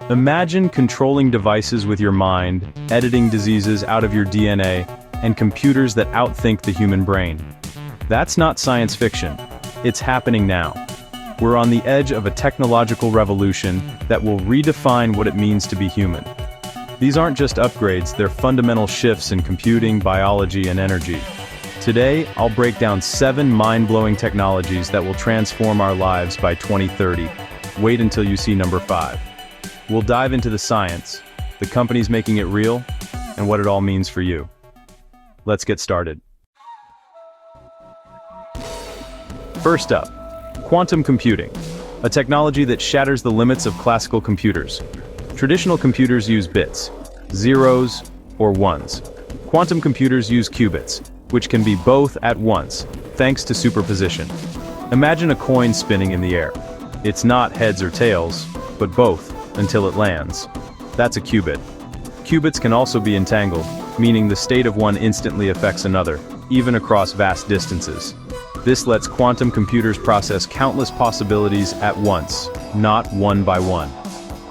Imagine controlling devices with your mind, editing diseases out of your DNA, and computers that outthink the human brain. That's not science fiction. It's happening now. We're on the edge of a technological revolution that will redefine what it means to be human. These aren't just upgrades, they're fundamental shifts in computing, biology, and energy. Today, I'll break down 7 mind-blowing technologies that will transform our lives by 2030. Wait until you see number 5. We'll dive into the science, the companies making it real, and what it all means for you. Let's get started. First up, quantum computing, a technology that shatters the limits of classical computers. Traditional computers use bits, zeros or ones. Quantum computers use qubits, which can be both at once, thanks to superposition. Imagine a coin spinning in the air. It's not heads or tails, but both, until it lands. That's a qubit. Qubits can also be entangled, meaning the state of one instantly affects another, even across vast distances. This lets quantum computers process countless possibilities at once, not one by one.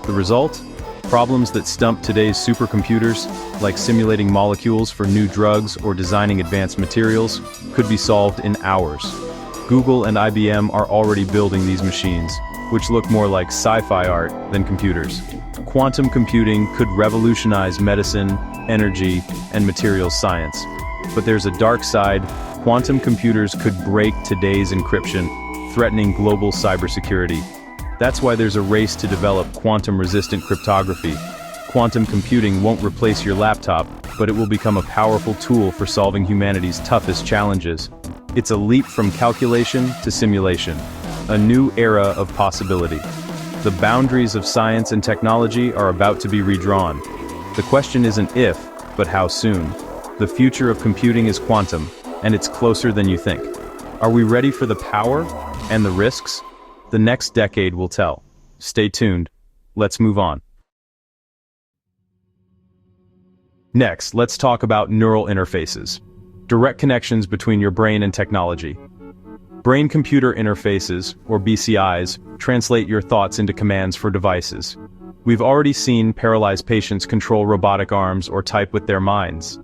The result? Problems that stump today's supercomputers, like simulating molecules for new drugs or designing advanced materials, could be solved in hours. Google and IBM are already building these machines, which look more like sci-fi art than computers. Quantum computing could revolutionize medicine, energy, and materials science. But there's a dark side. Quantum computers could break today's encryption, threatening global cybersecurity. That's why there's a race to develop quantum-resistant cryptography. Quantum computing won't replace your laptop, but it will become a powerful tool for solving humanity's toughest challenges. It's a leap from calculation to simulation, a new era of possibility. The boundaries of science and technology are about to be redrawn. The question isn't if, but how soon. The future of computing is quantum, and it's closer than you think. Are we ready for the power and the risks? The next decade will tell. Stay tuned. Let's move on. Next, let's talk about neural interfaces. Direct connections between your brain and technology. Brain-computer interfaces, or BCIs, translate your thoughts into commands for devices. We've already seen paralyzed patients control robotic arms or type with their minds.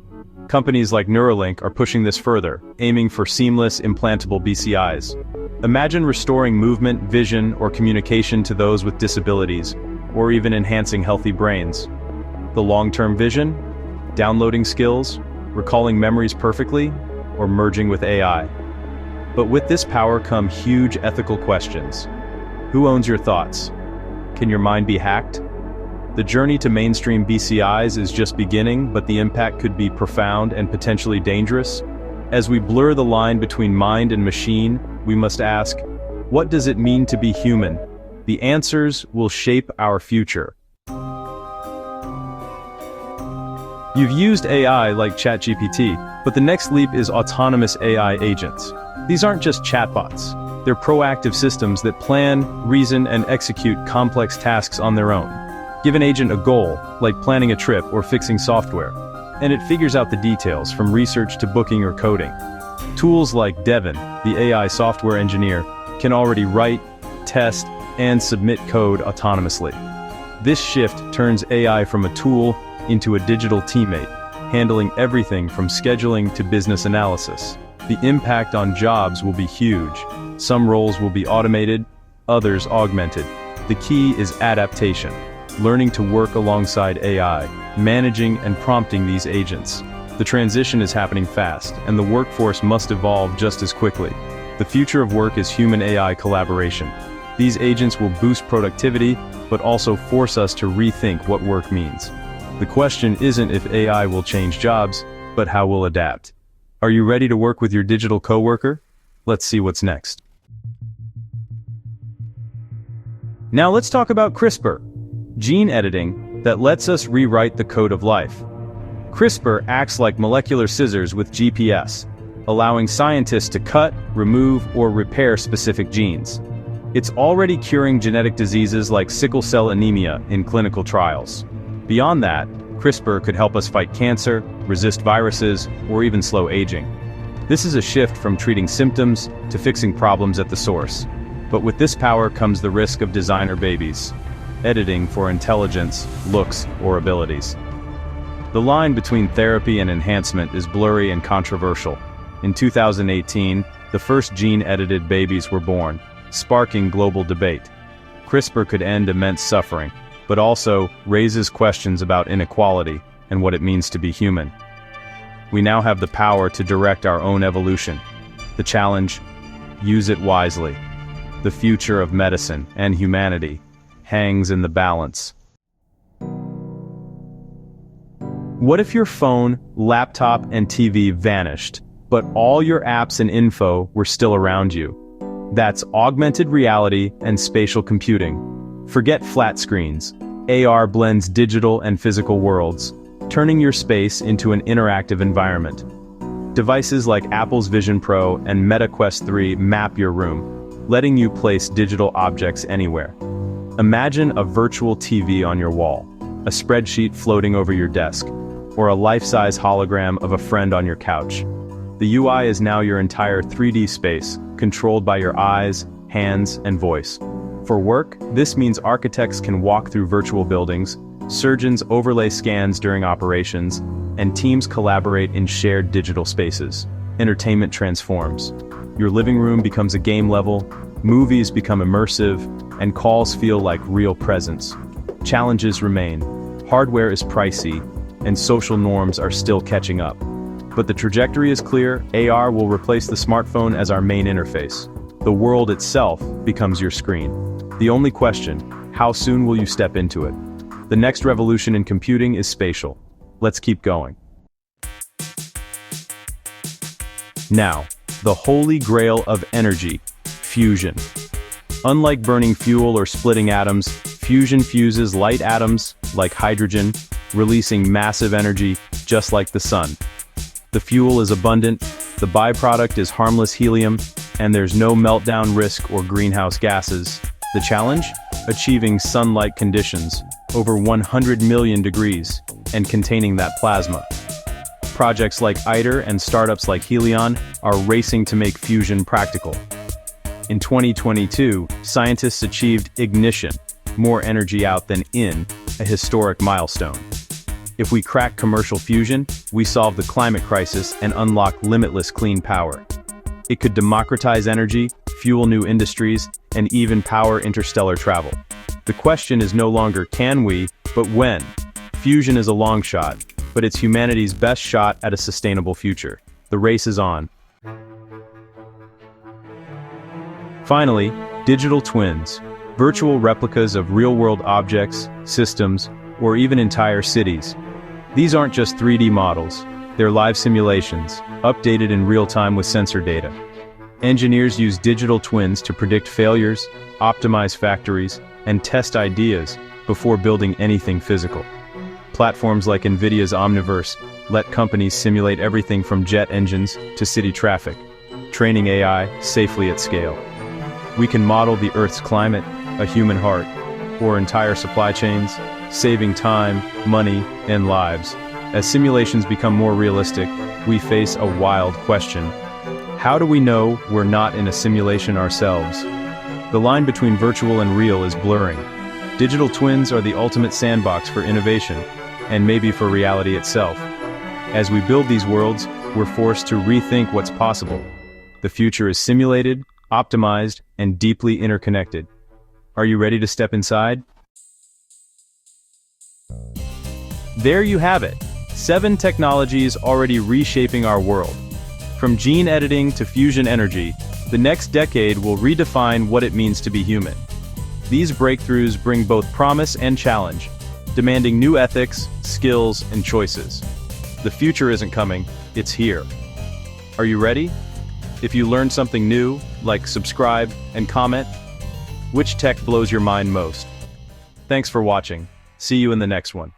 Companies like Neuralink are pushing this further, aiming for seamless, implantable BCIs. Imagine restoring movement, vision, or communication to those with disabilities, or even enhancing healthy brains. The long-term vision? Downloading skills, recalling memories perfectly, or merging with AI. But with this power come huge ethical questions. Who owns your thoughts? Can your mind be hacked? The journey to mainstream BCIs is just beginning, but the impact could be profound and potentially dangerous. As we blur the line between mind and machine, we must ask, what does it mean to be human? The answers will shape our future. You've used AI like ChatGPT, but the next leap is autonomous AI agents. These aren't just chatbots. They're proactive systems that plan, reason, and execute complex tasks on their own. Give an agent a goal, like planning a trip or fixing software, and it figures out the details from research to booking or coding. Tools like Devin, the AI software engineer, can already write, test, and submit code autonomously. This shift turns AI from a tool into a digital teammate, handling everything from scheduling to business analysis. The impact on jobs will be huge. Some roles will be automated, others augmented. The key is adaptation, learning to work alongside AI, managing and prompting these agents. The transition is happening fast, and the workforce must evolve just as quickly. The future of work is human-AI collaboration. These agents will boost productivity, but also force us to rethink what work means. The question isn't if AI will change jobs, but how we'll adapt. Are you ready to work with your digital coworker? Let's see what's next. Now let's talk about CRISPR, gene editing that lets us rewrite the code of life. CRISPR acts like molecular scissors with GPS, allowing scientists to cut, remove, or repair specific genes. It's already curing genetic diseases like sickle cell anemia in clinical trials. Beyond that, CRISPR could help us fight cancer, resist viruses, or even slow aging. This is a shift from treating symptoms to fixing problems at the source. But with this power comes the risk of designer babies, editing for intelligence, looks, or abilities. The line between therapy and enhancement is blurry and controversial. In 2018, the first gene-edited babies were born, sparking global debate. CRISPR could end immense suffering, but also raises questions about inequality and what it means to be human. We now have the power to direct our own evolution. The challenge: use it wisely. The future of medicine and humanity hangs in the balance. What if your phone, laptop, and TV vanished, but all your apps and info were still around you? That's augmented reality and spatial computing. Forget flat screens. AR blends digital and physical worlds, turning your space into an interactive environment. Devices like Apple's Vision Pro and Meta Quest 3 map your room, letting you place digital objects anywhere. Imagine a virtual TV on your wall, a spreadsheet floating over your desk, or a life-size hologram of a friend on your couch. The UI is now your entire 3D space, controlled by your eyes, hands, and voice. For work, this means architects can walk through virtual buildings, surgeons overlay scans during operations, and teams collaborate in shared digital spaces. Entertainment transforms. Your living room becomes a game level, movies become immersive, and calls feel like real presence. Challenges remain. Hardware is pricey, and social norms are still catching up. But the trajectory is clear. AR will replace the smartphone as our main interface. The world itself becomes your screen. The only question: how soon will you step into it? The next revolution in computing is spatial. Let's keep going. Now, the holy grail of energy: fusion. Unlike burning fuel or splitting atoms, fusion fuses light atoms, like hydrogen, releasing massive energy, just like the sun. The fuel is abundant, the byproduct is harmless helium, and there's no meltdown risk or greenhouse gases. The challenge? Achieving sun-like conditions, over 100 million degrees, and containing that plasma. Projects like ITER and startups like Helion are racing to make fusion practical. In 2022, scientists achieved ignition, more energy out than in, a historic milestone. If we crack commercial fusion, we solve the climate crisis and unlock limitless clean power. It could democratize energy, fuel new industries, and even power interstellar travel. The question is no longer can we, but when. Fusion is a long shot, but it's humanity's best shot at a sustainable future. The race is on. Finally, digital twins, virtual replicas of real-world objects, systems, or even entire cities. These aren't just 3D models, they're live simulations, updated in real time with sensor data. Engineers use digital twins to predict failures, optimize factories, and test ideas before building anything physical. Platforms like NVIDIA's Omniverse let companies simulate everything from jet engines to city traffic, training AI safely at scale. We can model the Earth's climate, a human heart, or entire supply chains, saving time, money, and lives. As simulations become more realistic, we face a wild question. How do we know we're not in a simulation ourselves? The line between virtual and real is blurring. Digital twins are the ultimate sandbox for innovation, and maybe for reality itself. As we build these worlds, we're forced to rethink what's possible. The future is simulated, optimized, and deeply interconnected. Are you ready to step inside? There you have it. 7 technologies already reshaping our world. From gene editing to fusion energy, the next decade will redefine what it means to be human. These breakthroughs bring both promise and challenge, demanding new ethics, skills, and choices. The future isn't coming, it's here. Are you ready? If you learned something new, like subscribe and comment. Which tech blows your mind most? Thanks for watching. See you in the next one.